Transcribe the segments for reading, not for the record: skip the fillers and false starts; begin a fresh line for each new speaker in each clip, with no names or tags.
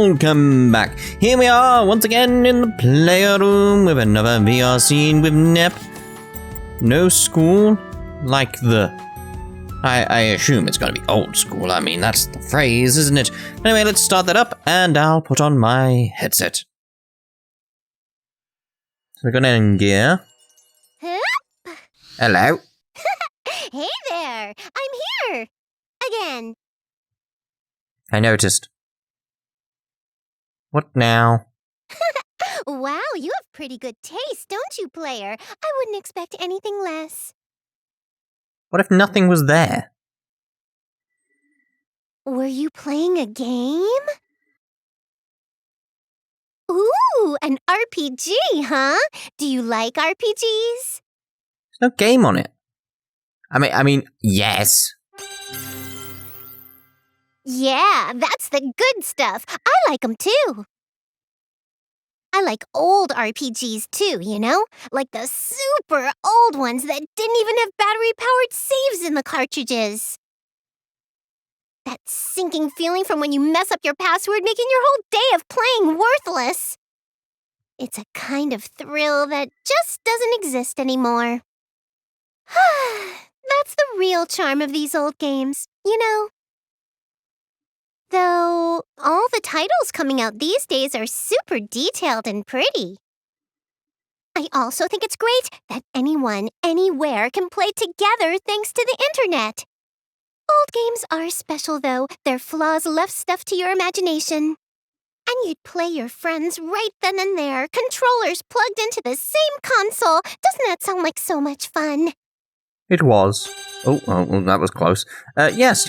welcome back. Here we are once again in the player room with another VR scene with Nep. No school, like I assume it's going to be old school. I mean, that's the phrase, isn't it? Anyway, let's start that up, and I'll put on my headset. So we got Gear. Hello.
Hey there, I'm here again.
I noticed. What now?
Wow, you have pretty good taste, don't you, player? I wouldn't expect anything less.
What if nothing was there?
Were you playing a game? Ooh, an RPG, huh? Do you like RPGs?
There's no game on it. I mean, yes.
Yeah, that's the good stuff. I like them too. I like old RPGs too, you know? Like the super old ones that didn't even have battery-powered saves in the cartridges. That sinking feeling from when you mess up your password, making your whole day of playing worthless. It's a kind of thrill that just doesn't exist anymore. That's the real charm of these old games, you know? Though, all the titles coming out these days are super detailed and pretty. I also think it's great that anyone, anywhere can play together thanks to the internet. Old games are special though. Their flaws left stuff to your imagination. And you'd play your friends right then and there, controllers plugged into the same console. Doesn't that sound like so much fun?
It was. Oh, well, that was close. Yes.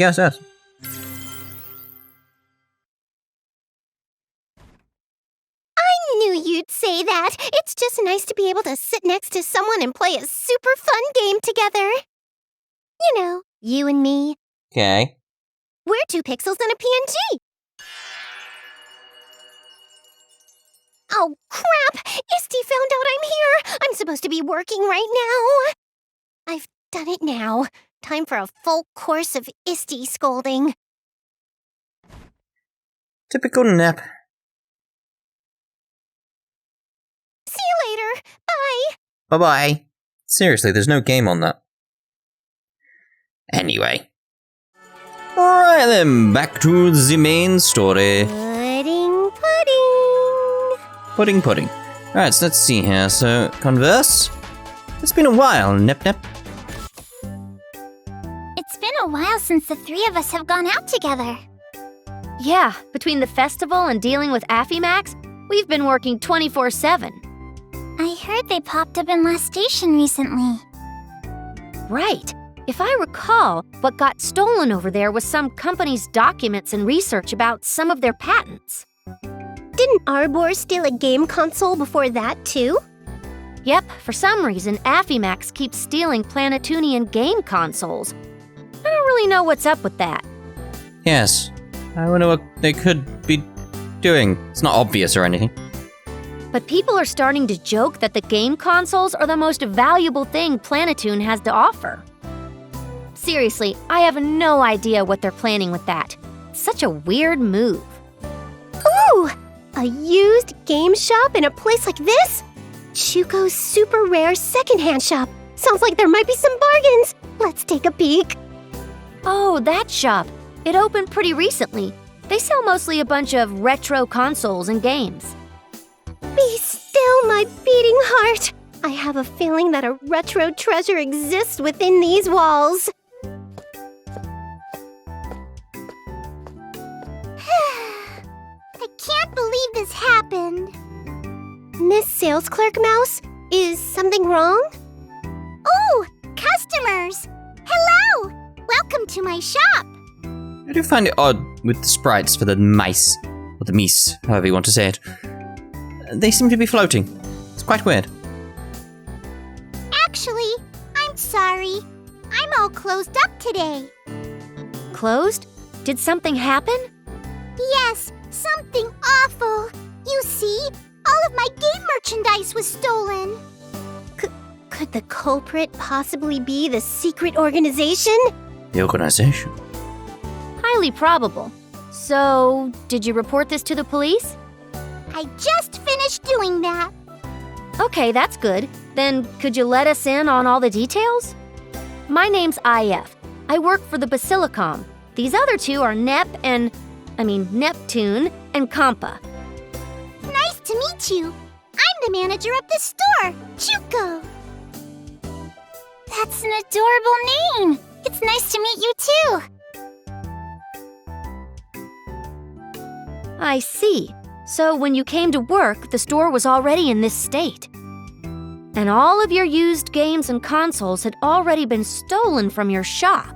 I knew you'd say that. It's just nice to be able to sit next to someone and play a super fun game together. You know, you and me.
Okay.
We're 2 pixels and a PNG. Oh, crap! Isty found out I'm here! I'm supposed to be working right now. I've done it now. Time for a full course of Isty scolding.
Typical Nep.
See you later. Bye.
Bye-bye. Seriously, there's no game on that. Anyway. Alright then, back to the main story. Pudding. Alright, so let's see here. So, converse? It's been a while, Nep.
It's been a while since the 3 of us have gone out together.
Yeah, between the festival and dealing with Affimax, we've been working 24/7.
I heard they popped up in Last Station recently.
Right. If I recall, what got stolen over there was some company's documents and research about some of their patents.
Didn't Arbor steal a game console before that, too?
Yep, for some reason, Affimax keeps stealing Planetunian game consoles. I don't really know what's up with that.
Yes. I wonder what they could be doing. It's not obvious or anything.
But people are starting to joke that the game consoles are the most valuable thing Planetune has to offer. Seriously, I have no idea what they're planning with that. Such a weird move.
Ooh! A used game shop in a place like this? Chuko's super rare secondhand shop. Sounds like there might be some bargains. Let's take a peek.
Oh, that shop. It opened pretty recently. They sell mostly a bunch of retro consoles and games.
Be still, my beating heart. I have a feeling that a retro treasure exists within these walls.
I can't believe this happened.
Miss Sales Clerk Mouse, is something wrong?
Oh, customers! Hello! Welcome to my shop.
I do find it odd with the sprites for the mice, or the meese, however you want to say it. They seem to be floating. It's quite weird.
Actually, I'm sorry. I'm all closed up today.
Closed? Did something happen?
Yes, something awful. You see, all of my game merchandise was stolen.
Could the culprit possibly be the secret organization?
The organization?
Highly probable. So, did you report this to the police?
I just finished doing that.
Okay, that's good. Then could you let us in on all the details? My name's IF. I work for the Basilicom. These other two are Neptune and Compa.
Nice to meet you. I'm the manager of the store, Chuko. That's an adorable name. It's nice to meet you too.
I see. So when you came to work, the store was already in this state. And all of your used games and consoles had already been stolen from your shop.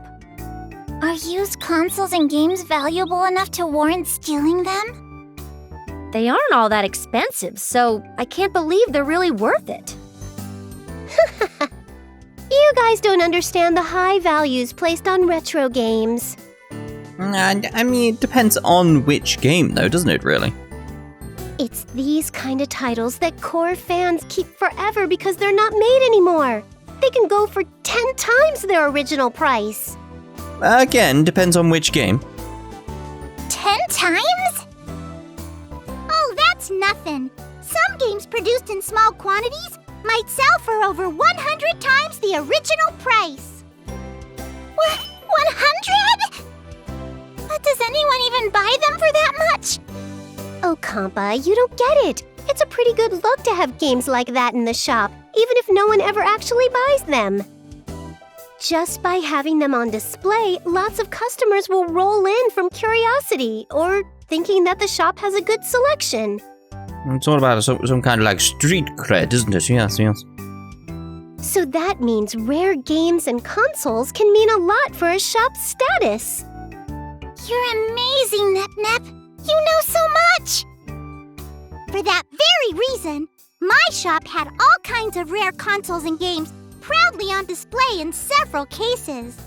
Are used consoles and games valuable enough to warrant stealing them?
They aren't all that expensive, so I can't believe they're really worth it.
You guys don't understand the high values placed on retro games.
I mean, it depends on which game, though, doesn't it, really?
It's these kind of titles that core fans keep forever because they're not made anymore. They can go for 10 times their original price.
Again, depends on which game.
10 times? Oh, that's nothing. Some games produced in small quantities might sell for over 100 times the original price. What? 100? But does anyone even buy them for that much?
Oh, Compa, you don't get it. It's a pretty good look to have games like that in the shop, even if no one ever actually buys them. Just by having them on display, lots of customers will roll in from curiosity or thinking that the shop has a good selection.
It's all about some kind of like street cred, isn't it? Yes, yes.
So that means rare games and consoles can mean a lot for a shop's status.
You're amazing, Nep. You know so much! For that very reason, my shop had all kinds of rare consoles and games proudly on display in several cases.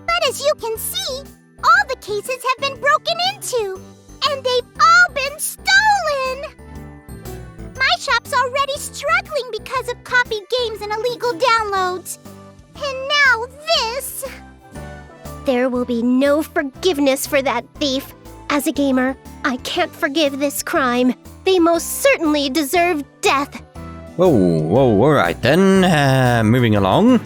But as you can see, all the cases have been broken into, and they've all been stolen! My shop's already struggling because of copied games and illegal downloads. And now this!
There will be no forgiveness for that thief. As a gamer, I can't forgive this crime. They most certainly deserve death.
Whoa, alright then, moving along.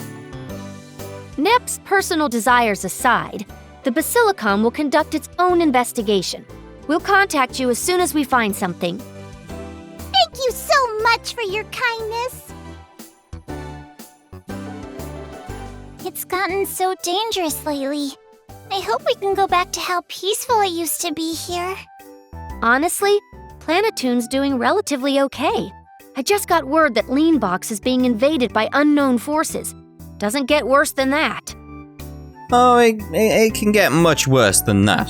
Nep's personal desires aside, the Basilicom will conduct its own investigation. We'll contact you as soon as we find something.
Thank you so much for your kindness. It's gotten so dangerous lately. I hope we can go back to how peaceful it used to be here.
Honestly, Planetoon's doing relatively okay. I just got word that Leanbox is being invaded by unknown forces. Doesn't get worse than that.
Oh, it can get much worse than that.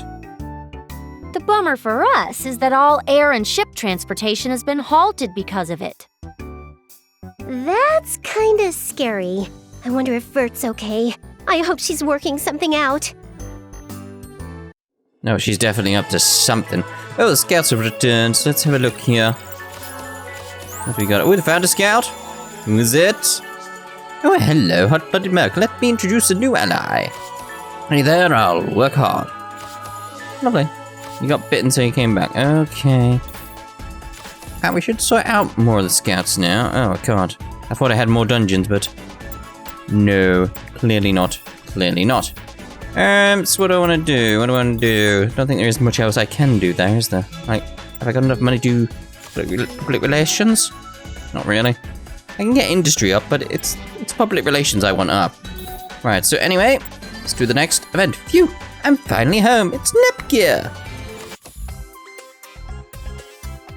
The bummer for us is that all air and ship transportation has been halted because of it.
That's kinda scary. I wonder if Vert's okay. I hope she's working something out.
No, she's definitely up to something. Oh, the scouts have returned, so let's have a look here. What have we got? Oh, we found a scout. Who is it? Oh, hello, hot-blooded Merc. Let me introduce a new ally. Hey there, I'll work hard. Lovely. You got bitten, so you came back. Okay. We should sort out more of the scouts now. Oh, God. I thought I had more dungeons, but... no, clearly not. Clearly not. So what do I want to do? What do I want to do? I don't think there is much else I can do there, is there? Like, have I got enough money to do public relations? Not really. I can get industry up, but it's public relations I want up. Right, so anyway, let's do the next event. Phew, I'm finally home. It's Nepgear.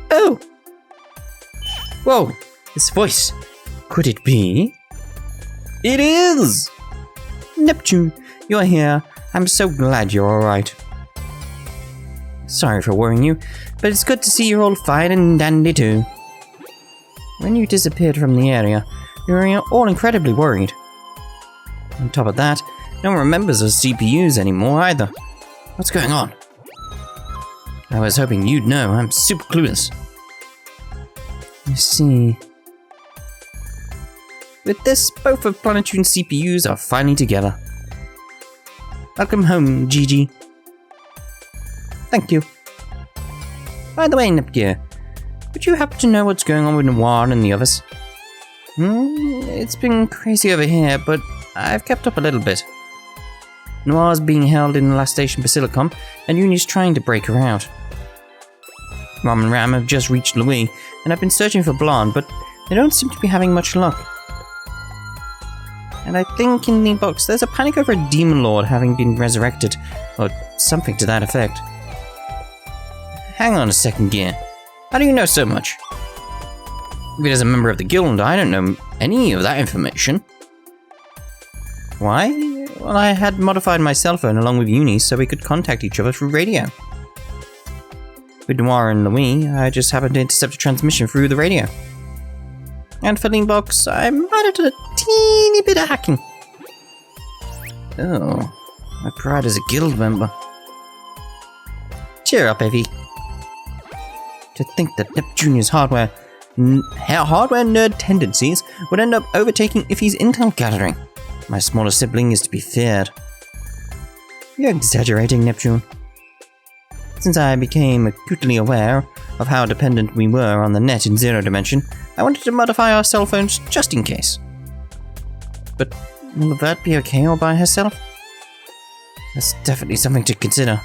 Oh. Whoa, this voice. Could it be? It is! Neptune, you're here. I'm so glad you're alright. Sorry for worrying you, but it's good to see you're all fine and dandy too. When you disappeared from the area, we were all incredibly worried. On top of that, no one remembers those CPUs anymore either. What's going on? I was hoping you'd know. I'm super clueless. I see. With this, both of Planetoon's CPUs are finally together. Welcome home, Gigi. Thank you. By the way, Nepgear, would you happen to know what's going on with Noir and the others? It's been crazy over here, but I've kept up a little bit. Noir's being held in the last station Basilicom, and Uni's trying to break her out. Rom and Ram have just reached Louis, and I've been searching for Blonde, but they don't seem to be having much luck. And I think in the box there's a panic over a demon lord having been resurrected, or something to that effect. Hang on a second, Gear. How do you know so much? If it is a member of the guild, I don't know any of that information. Why? Well, I had modified my cell phone along with Uni so we could contact each other through radio. With Noir and Louis, I just happened to intercept a transmission through the radio. And for Leanbox, I might have done a teeny bit of hacking. Oh, my pride as a guild member. Cheer up, Evie. To think that Neptunia's hardware nerd tendencies would end up overtaking Iffy's intel gathering. My smaller sibling is to be feared. You're exaggerating, Neptune. Since I became acutely aware of how dependent we were on the net in Zero Dimension, I wanted to modify our cell phones just in case. But will that be okay all by herself? That's definitely something to consider.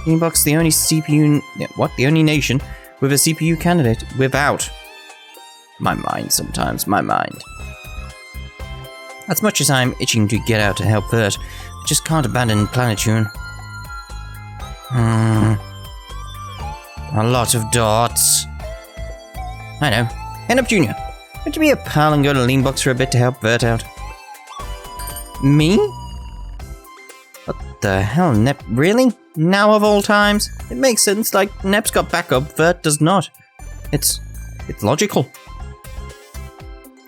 Inbox the only the only nation with a CPU candidate without. My mind. As much as I'm itching to get out to help Vert, I just can't abandon Planetune. A lot of dots. I know. End up Junior. Would you be a pal and go to Leanbox for a bit to help Vert out? Me? What the hell, Nep? Really? Now of all times? It makes sense, like, Nep's got backup, Vert does not. It's logical.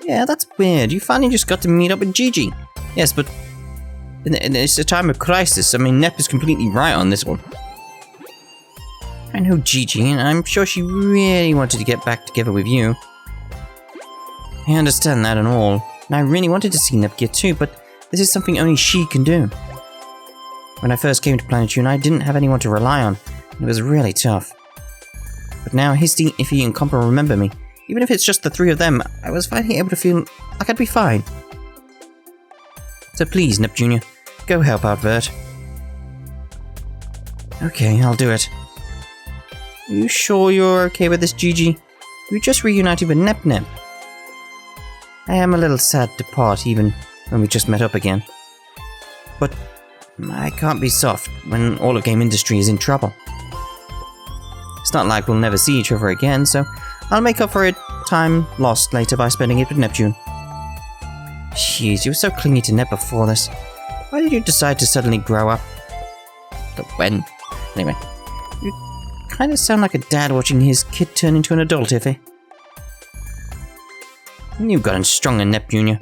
Yeah, that's weird. You finally just got to meet up with Gigi. Yes, but it's a time of crisis. I mean, Nep is completely right on this one. I know Gigi, and I'm sure she really wanted to get back together with you. I understand that and all, and I really wanted to see Nepgear too, but this is something only she can do. When I first came to Planetune, I didn't have anyone to rely on, and it was really tough. But now Histy, Iffy, and Compa remember me. Even if it's just the three of them, I was finally able to feel like I'd be fine. So please, Nep Jr., go help out Vert. Okay, I'll do it. Are you sure you're okay with this, Gigi? You just reunited with Nep. I am a little sad to part, even when we just met up again. But I can't be soft when all of Gamindustri is in trouble. It's not like we'll never see each other again, so I'll make up for it time lost later by spending it with Neptune. Jeez, you were so clingy to Nep before this. Why did you decide to suddenly grow up? But when? Anyway, you kind of sound like a dad watching his kid turn into an adult, Iffy. You've gotten stronger, Nep Jr.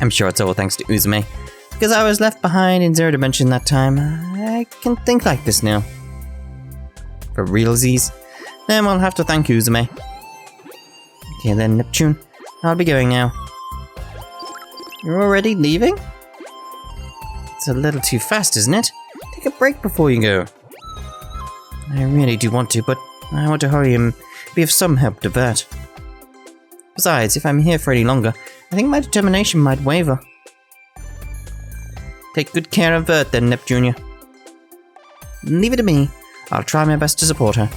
I'm sure it's all thanks to Uzume. Because I was left behind in Zero Dimension that time, I can think like this now. For realsies, then we'll have to thank Uzume. Okay then, Neptune. I'll be going now. You're already leaving? It's a little too fast, isn't it? Take a break before you go. I really do want to, but I want to hurry and be of some help to Vert. Besides, if I'm here for any longer, I think my determination might waver. Take good care of Vert then, Nep Jr. Leave it to me. I'll try my best to support her.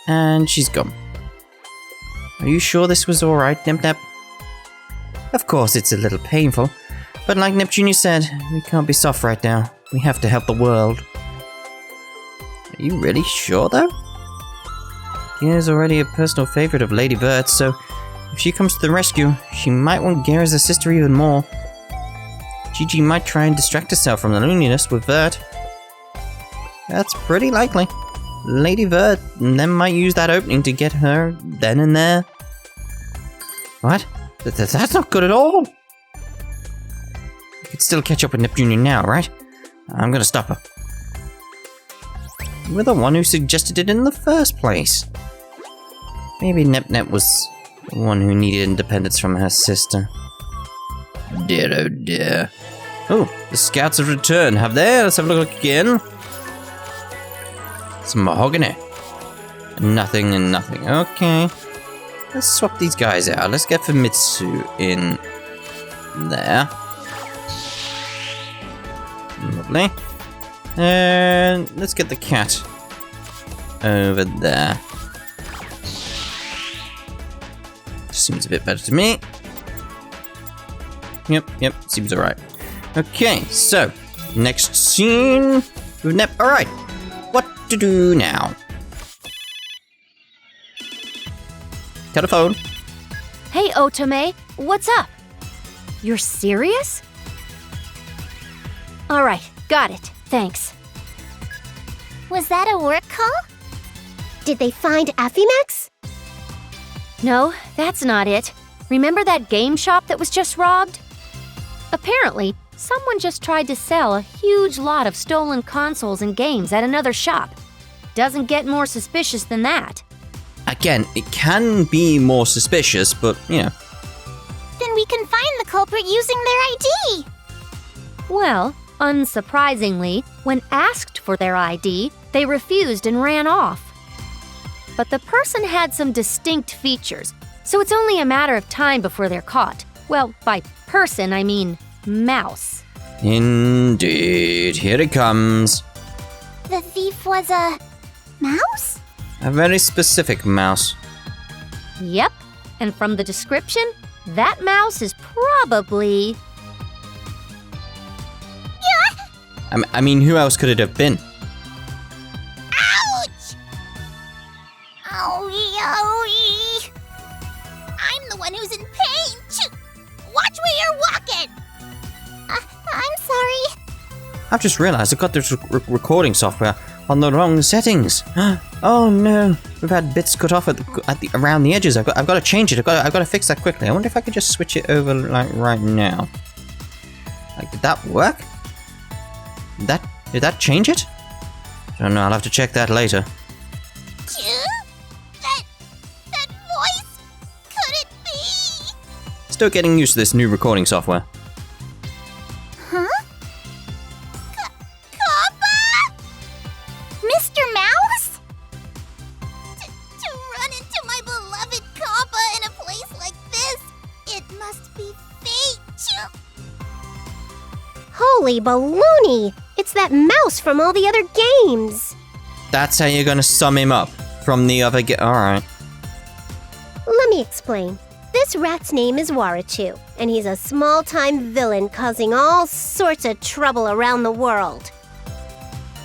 And she's gone. Are you sure this was alright, Nep? Of course it's a little painful, but like Nep Jr. said, we can't be soft right now. We have to help the world. Are you really sure though? Gear's already a personal favourite of Lady Vert, so if she comes to the rescue, she might want Gear as a sister even more. Gigi might try and distract herself from the loneliness with Vert. That's pretty likely. Lady Vert then might use that opening to get her then and there. What? That's not good at all! You could still catch up with Nep Jr. now, right? I'm gonna stop her. You were the one who suggested it in the first place. Maybe Nep was the one who needed independence from her sister. Dear oh dear. Oh, the scouts have returned, have they? Let's have a look again. Some mahogany. Nothing and nothing. Okay. Let's swap these guys out. Let's get Famitsu in there. Lovely. And let's get the cat over there. Seems a bit better to me. Yep, seems alright. Okay, so, next scene with Nep. Alright, what to do now? Telephone.
Hey, Otome, what's up? You're serious? All right, got it. Thanks.
Was that a work call?
Did they find Affimax?
No, that's not it. Remember that game shop that was just robbed? Apparently, someone just tried to sell a huge lot of stolen consoles and games at another shop. Doesn't get more suspicious than that.
Again, it can be more suspicious, but, you know.
Then we can find the culprit using their ID.
Well, unsurprisingly, when asked for their ID, they refused and ran off. But the person had some distinct features, so it's only a matter of time before they're caught. Well, by person, I mean mouse.
Indeed, here it comes.
The thief was a mouse?
A very specific mouse.
Yep, and from the description, that mouse is probably...
I mean, who else could it have been?
Ouch! Owie, owie! I'm the one who's in pain! Watch where you're walking! I'm sorry.
I've just realized I've got this recording software on the wrong settings. Oh no, we've had bits cut off around the edges. I've got to change it. I've got to fix that quickly. I wonder if I could just switch it over like right now. Like, did that work? Did that change it? I don't know. I'll have to check that later.
That voice, could it be?
Still getting used to this new recording software.
Huh? Kappa? Mr. Mouse? To run into my beloved Kappa in a place like this, it must be fate.
Holy baloney! It's that mouse from all the other games!
That's how you're gonna sum him up from the other Alright.
Let me explain. This rat's name is Warachu, and he's a small-time villain causing all sorts of trouble around the world.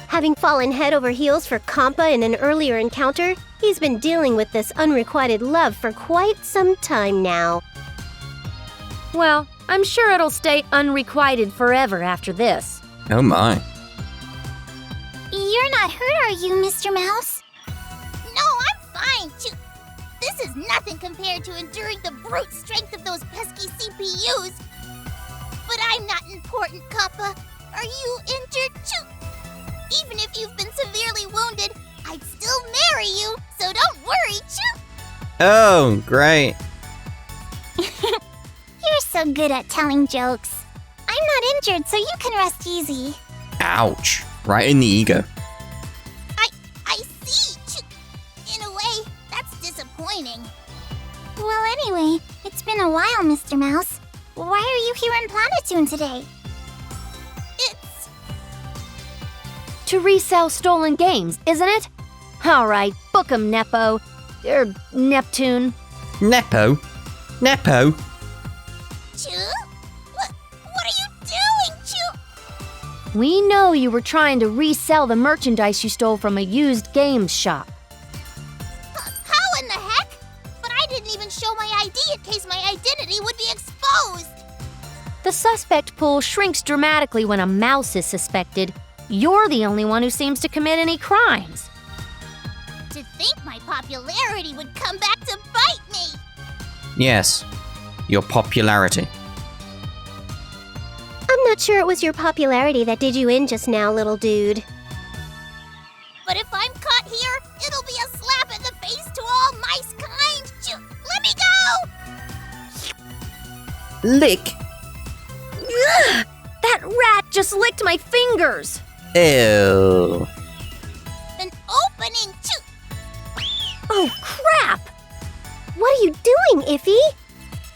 Having fallen head over heels for Kampa in an earlier encounter, he's been dealing with this unrequited love for quite some time now.
Well, I'm sure it'll stay unrequited forever after this.
Oh my.
You're not hurt, are you, Mr. Mouse? No, I'm fine. This is nothing compared to enduring the brute strength of those pesky CPUs. But I'm not important, Kappa. Are you injured too? Even if you've been severely wounded, I'd still marry you, so don't worry, Choo.
Oh, great.
You're so good at telling jokes. I'm not injured, so you can rest easy.
Ouch. Right in the ego.
I see. In a way, that's disappointing. Well, anyway, it's been a while, Mr. Mouse. Why are you here in Planetoon today? It's...
To resell stolen games, isn't it? All right, book 'em, Nepo. Neptune.
Nepo? Nepo?
Choo? What are you doing, Choo?
We know you were trying to resell the merchandise you stole from a used games shop.
How in the heck? But I didn't even show my ID in case my identity would be exposed.
The suspect pool shrinks dramatically when a mouse is suspected. You're the only one who seems to commit any crimes.
To think my popularity would come back to bite me.
Yes. Your popularity.
I'm not sure it was your popularity that did you in just now, little dude.
But if I'm caught here, it'll be a slap in the face to all mice kind. Let me go!
Lick?
That just licked my fingers.
Ew.
An opening too.
Oh, crap!
What are you doing, Iffy?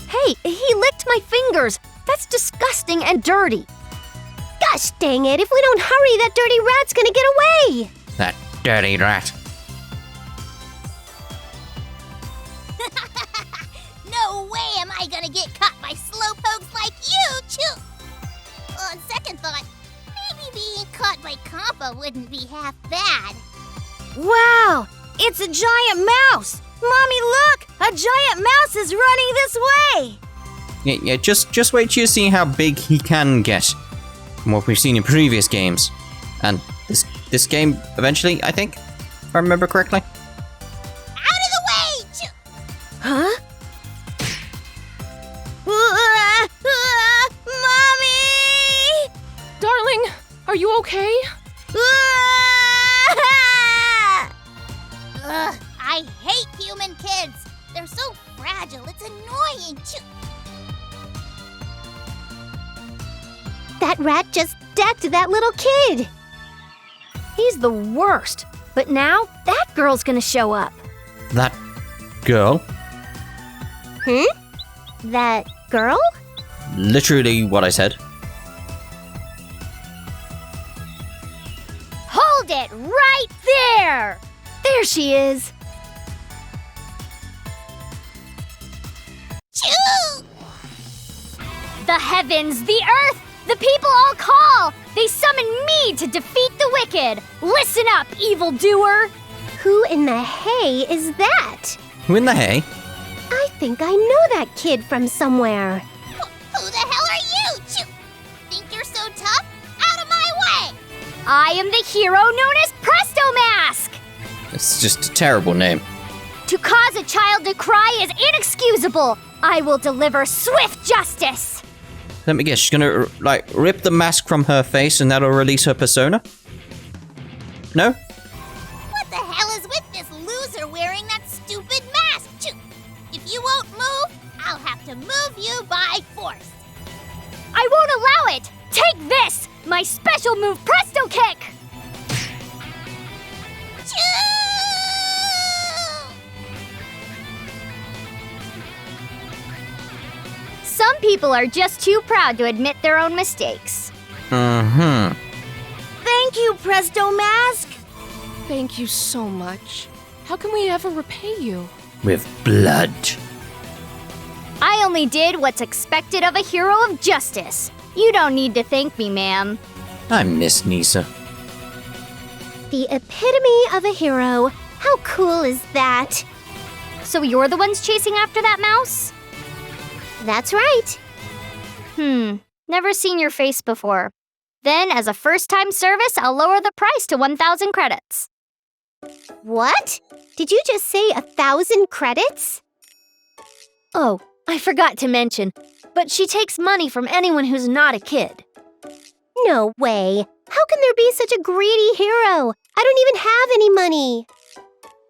Hey, he licked my fingers. That's disgusting and dirty.
Gosh dang it, if we don't hurry, that dirty rat's gonna get away!
That dirty rat.
No way am I gonna get caught by slowpokes like you, Chu! On second thought, maybe being caught by Compa wouldn't be half bad.
Wow, it's a giant mouse. Mommy, look! A giant mouse is running this way!
Yeah, just wait till you see how big he can get from what we've seen in previous games. And this game, eventually, I think, if I remember correctly.
Out of the way, Chu!
Huh? Mommy!
Darling, are you okay?
Ugh, I hate human kids. They're so fragile, it's annoying, Chu.
That rat just decked that little kid!
He's the worst. But now, that girl's gonna show up.
That girl,
That girl?
literally what I said.
Hold it right there! There she is.
Chu!
The heavens, the earth, the people all call. They summon me to defeat the wicked. Listen up, evildoer.
Who in the hay is that?
Who in the hay?
I think I know that kid from somewhere.
Who the hell are you, Chu? Think you're so tough? Out of my way!
I am the hero known as Presto Mask.
It's just a terrible name.
To cause a child to cry is inexcusable. I will deliver swift justice.
Let me guess, she's gonna, like, rip the mask from her face and that'll release her persona? No?
What the hell is with this loser wearing that stupid mask, Chu? If you won't move, I'll have to move you by force.
I won't allow it. Take this, my special move Presto Kick.
Chu!
Some people are just too proud to admit their own mistakes.
Mm-hmm.
Thank you, Presto Mask.
Thank you so much. How can we ever repay you?
With blood.
I only did what's expected of a hero of justice. You don't need to thank me, ma'am.
I miss Nisa.
The epitome of a hero. How cool is that?
So you're the ones chasing after that mouse?
That's right.
Never seen your face before. Then, as a first-time service, I'll lower the price to 1,000 credits.
What? Did you just say 1,000 credits?
Oh, I forgot to mention, but she takes money from anyone who's not a kid.
No way. How can there be such a greedy hero? I don't even have any money.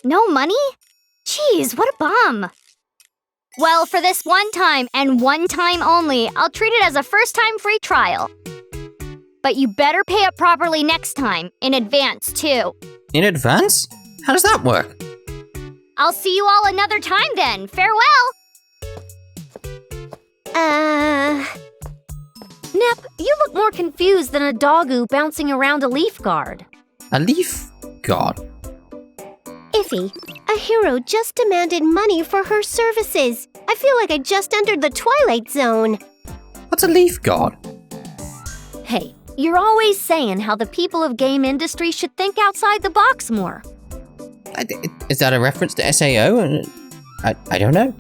No money? Jeez, what a bum. Well, for this one time, and one time only, I'll treat it as a first-time free trial. But you better pay up properly next time, in advance, too.
In advance? How does that work?
I'll see you all another time then. Farewell! Nep, you look more confused than a doggo bouncing around a leaf guard.
A leaf god.
Iffy, a hero just demanded money for her services. I feel like I just entered the Twilight Zone.
What's a leaf god?
Hey, you're always saying how the people of Gamindustri should think outside the box more.
Is that a reference to SAO? I don't know.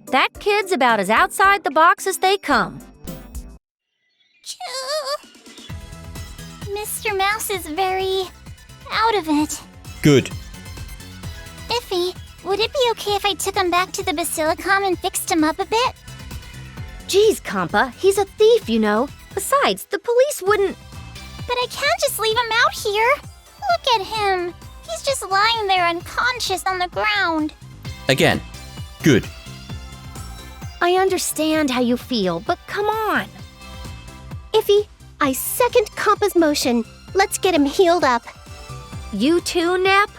That kid's about as outside the box as they come.
Chu! Mr. Mouse is very out of it.
Good.
Iffy, would it be okay if I took him back to the Basilicom and fixed him up a bit?
Geez, Compa, he's a thief, you know. Besides, the police wouldn't...
But I can't just leave him out here. Look at him. He's just lying there unconscious on the ground.
Again. Good.
I understand how you feel, but come on.
Iffy, I second Kappa's motion. Let's get him healed up.
You too, Nep?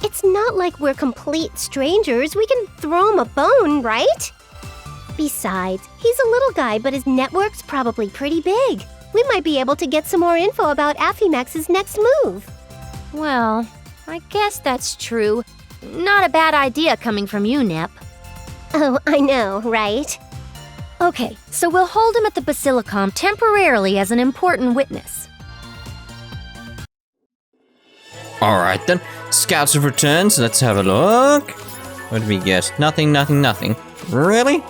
It's not like we're complete strangers. We can throw him a bone, right? Besides, he's a little guy, but his network's probably pretty big. We might be able to get some more info about Affymax's next move.
Well, I guess that's true. Not a bad idea coming from you, Nep.
Oh, I know, right?
Okay, so we'll hold him at the Basilicom temporarily as an important witness.
Alright then, scouts have returned, so let's have a look. What did we get? Nothing, nothing, nothing. Really?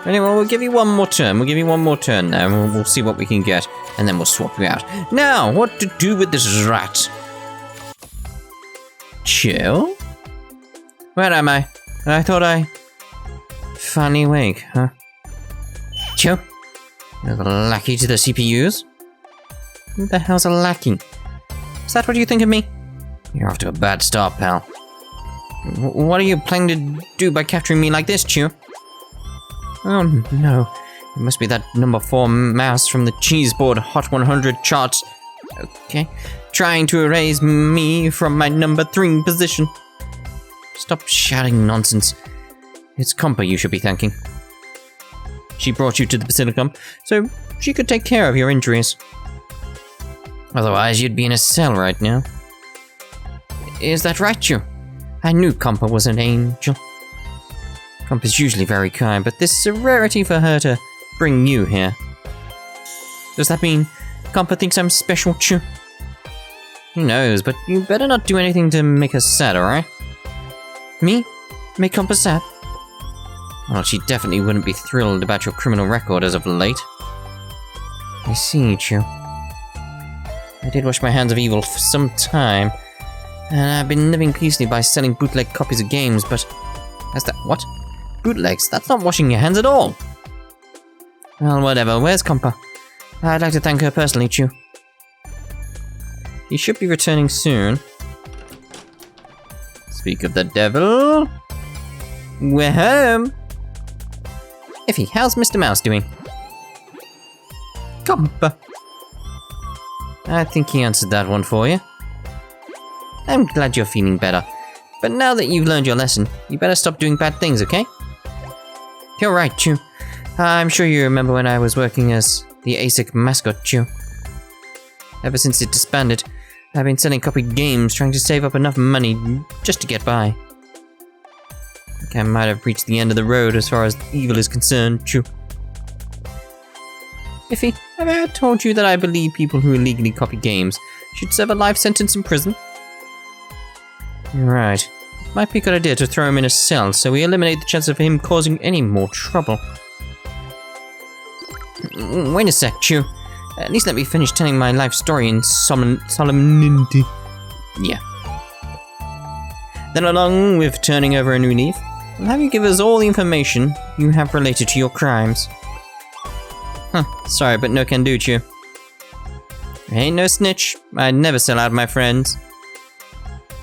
Anyway, we'll give you one more turn. We'll give you one more turn now, and we'll see what we can get, and then we'll swap you out. Now, what to do with this rat? Chill? Where am I? I thought I... finally awake, huh? Chill? You're the lackey to the CPUs? Who the hell's a lackey? Is that what you think of me? You're off to a bad start, pal. What are you planning to do by capturing me like this, Chew? Oh no, it must be that number 4 mouse from the cheeseboard Hot 100 charts. Okay, trying to erase me from my number 3 position. Stop shouting nonsense. It's Compa you should be thanking. She brought you to the Basilicom, so she could take care of your injuries. Otherwise, you'd be in a cell right now. Is that right, Chew? I knew Compa was an angel. Compa's usually very kind, but this is a rarity for her to bring you here. Does that mean Compa thinks I'm special, Chew? Who knows, but you better not do anything to make her sad, alright? Me? Make Compa sad? Well, she definitely wouldn't be thrilled about your criminal record as of late. I see, Chew. I did wash my hands of evil for some time, and I've been living peacefully by selling bootleg copies of games, but... That's that... What? Bootlegs? That's not washing your hands at all! Well, whatever. Where's Compa? I'd like to thank her personally, Chew. He should be returning soon. Speak of the devil... We're home! Iffy, how's Mr. Mouse doing? Compa! I think he answered that one for you. I'm glad you're feeling better. But now that you've learned your lesson, you better stop doing bad things, okay? You're right, Chew. I'm sure you remember when I was working as the ASIC mascot, Chew. Ever since it disbanded, I've been selling copied games, trying to save up enough money just to get by. I think I might have reached the end of the road as far as evil is concerned, Chew. Iffy, have I ever told you that I believe people who illegally copy games should serve a life sentence in prison? You're right. Might be a good idea to throw him in a cell so we eliminate the chance of him causing any more trouble. Wait a sec, Chew. At least let me finish telling my life story in solemnity. Yeah. Then along with turning over a new leaf, I'll have you give us all the information you have related to your crimes. Huh, sorry, but no can do, Chew. I ain't no snitch. I'd never sell out my friends.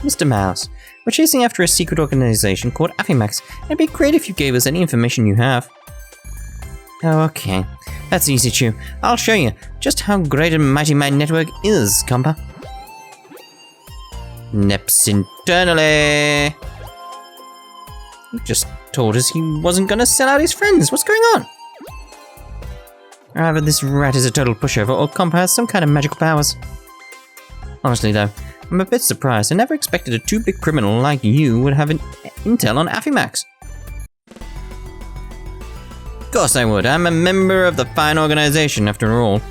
Mr. Mouse, we're chasing after a secret organization called Affymax. It'd be great if you gave us any information you have. Oh, okay. That's easy, Chew. I'll show you just how great and mighty my network is, Compa. Nep's internally. He just told us he wasn't gonna sell out his friends. What's going on? Either this rat is a total pushover, or Compa has some kind of magical powers. Honestly, though, I'm a bit surprised. I never expected a too-big criminal like you would have an intel on Affymax. Of course I would. I'm a member of the fine organization, after all.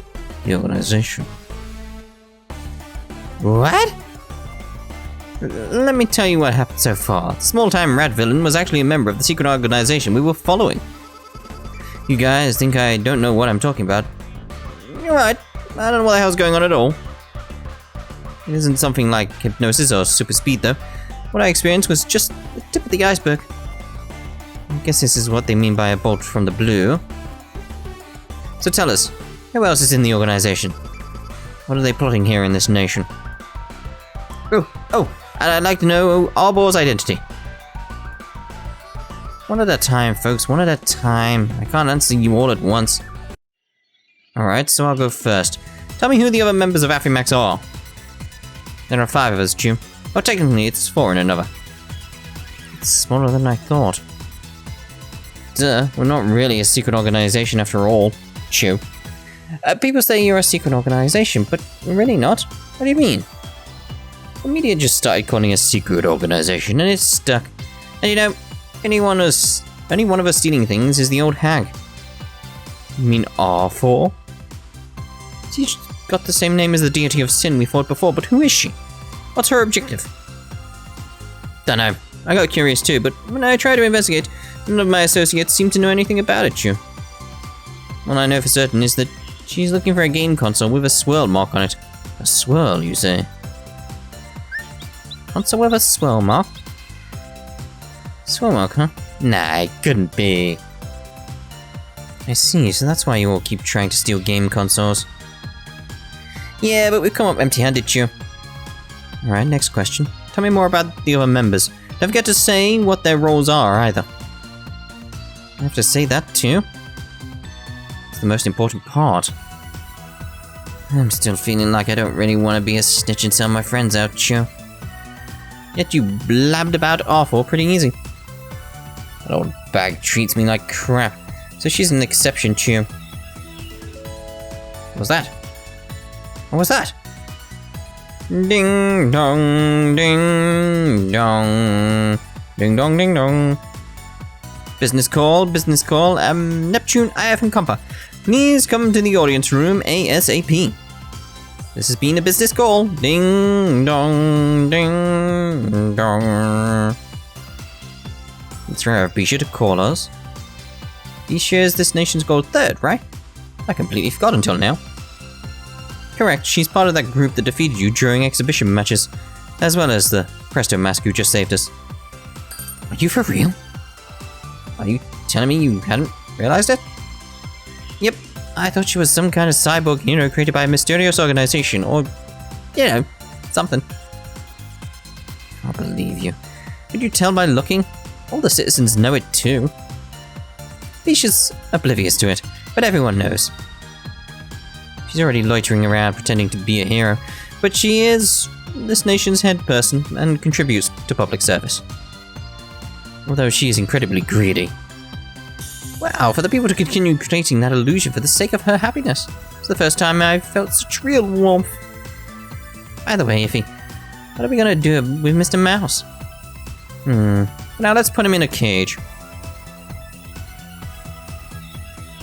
The organization. What? Let me tell you what happened so far. The small-time rat villain was actually a member of the secret organization we were following. You guys think I don't know what I'm talking about? You're right. I don't know what the hell's going on at all. It isn't something like hypnosis or super speed, though. What I experienced was just the tip of the iceberg. I guess this is what they mean by a bolt from the blue. So tell us, who else is in the organization? What are they plotting here in this nation? Oh, and I'd like to know Arbor's identity. One at a time, folks, one at a time. I can't answer you all at once. Alright, so I'll go first. Tell me who the other members of Affimax are. There are 5 of us, Chew. Well, technically, it's 4 in another. It's smaller than I thought. Duh, we're not really a secret organization after all, Chew. People say you're a secret organization, but we're really not. What do you mean? The media just started calling us a secret organization, and it's stuck. And you know, only one of us stealing things is the old hag. You mean R4? She's got the same name as the deity of sin we fought before, but who is she? What's her objective? Dunno. I got curious too, but when I tried to investigate, none of my associates seemed to know anything about it, Chew. All I know for certain is that she's looking for a game console with a swirl mark on it. A swirl, you say? Console with a swirl mark? Swirl mark, huh? Nah, it couldn't be. I see, so that's why you all keep trying to steal game consoles. Yeah, but we've come up empty-handed, Chew. Alright, next question. Tell me more about the other members. Don't forget to say what their roles are, either. I have to say that, too? It's the most important part. I'm still feeling like I don't really want to be a snitch and sell my friends out, Chew. Yet you blabbed about R4 pretty easy. That old bag treats me like crap, so she's an exception, Chew. What was that? What was that? Ding dong, ding dong, ding dong, ding dong. Business call, Neptune, IF and Compa. Please come to the audience room ASAP. This has been a business call. Ding dong, ding dong. It's rare, be sure to call us. He shares this nation's gold 3rd, right? I completely forgot until now. Correct, she's part of that group that defeated you during exhibition matches, as well as the Presto Mask who just saved us. Are you for real? Are you telling me you hadn't realized it? Yep, I thought she was some kind of cyborg hero created by a mysterious organization, or, you know, something. I can't believe you. Could you tell by looking? All the citizens know it too. Bisha's oblivious to it, but everyone knows. She's already loitering around pretending to be a hero, but she is this nation's head person and contributes to public service. Although she is incredibly greedy. Wow, for the people to continue creating that illusion for the sake of her happiness. It's the first time I've felt such real warmth. By the way, Iffy, what are we gonna do with Mr. Mouse? Now let's put him in a cage.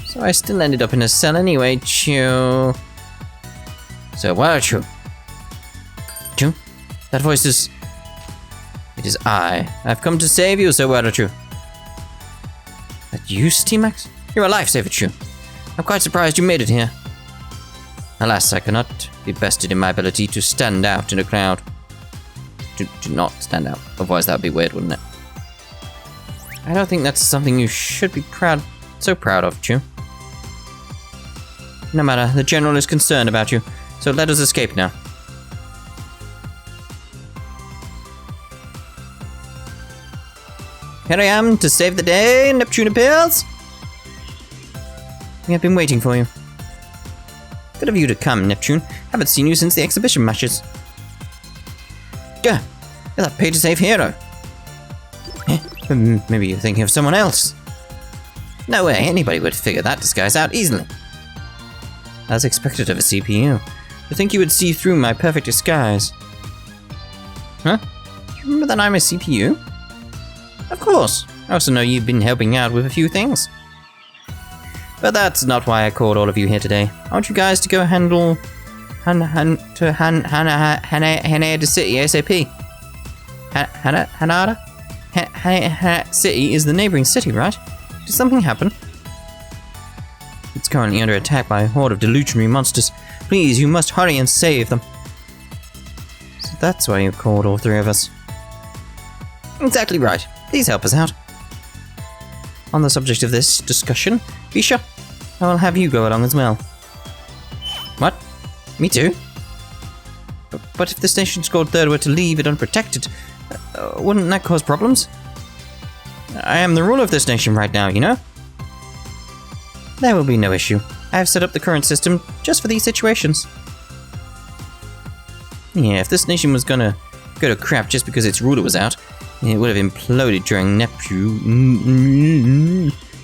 So I still ended up in a cell anyway, Chew. So what are you? Chew? That voice is... It is I. I've come to save you, so what are you? That you, Steamax? You're a lifesaver, Chew. I'm quite surprised you made it here. Alas, I cannot be bested in my ability to stand out in a crowd. To not stand out. Otherwise that would be weird, wouldn't it? I don't think that's something you should be so proud of, Chew. No matter, the General is concerned about you, so let us escape now. Here I am to save the day, Neptune appears! We have been waiting for you. Good of you to come, Neptune. Haven't seen you since the exhibition matches. Gah! You're that pay-to-save hero. Maybe you're thinking of someone else. No way, anybody would figure that disguise out easily. As expected of a CPU. I think you would see through my perfect disguise. Huh? You remember that I'm a CPU? Of course. I also know you've been helping out with a few things. But that's not why I called all of you here today. I want you guys to go handle... Hanada City ASAP. Hanada? City is the neighboring city, right? Did something happen? It's currently under attack by a horde of delusionary monsters. Please, you must hurry and save them. So that's why you called all 3 of us. Exactly right. Please help us out. On the subject of this discussion, Bisha, I will have you go along as well. What? Me too? But if this nation's gold 3rd were to leave it unprotected, wouldn't that cause problems? I am the ruler of this nation right now, you know? There will be no issue. I have set up the current system just for these situations. Yeah, if this nation was gonna go to crap just because its ruler was out, it would have imploded during Neptune.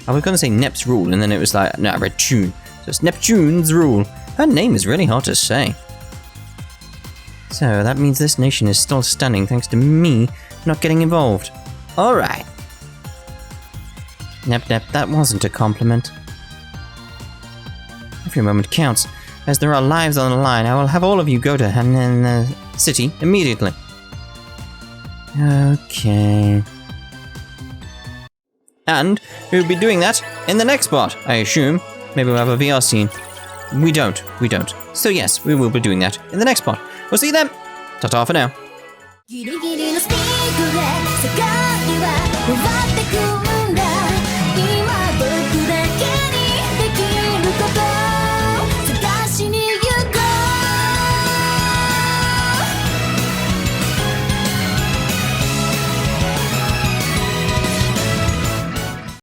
I was gonna say Nep's rule, and then it was like, no, Neptune. So it's Neptune's rule. Her name is really hard to say. So that means this nation is still standing thanks to me not getting involved. Alright. Nep, that wasn't a compliment. Every moment counts. As there are lives on the line, I will have all of you go to Han City immediately. Okay. And we'll be doing that in the next part, I assume. Maybe we'll have a VR scene. We don't. So yes, we will be doing that in the next part. We'll see you then. Ta-ta for now.
ギリギリのスピードで世界は回ってく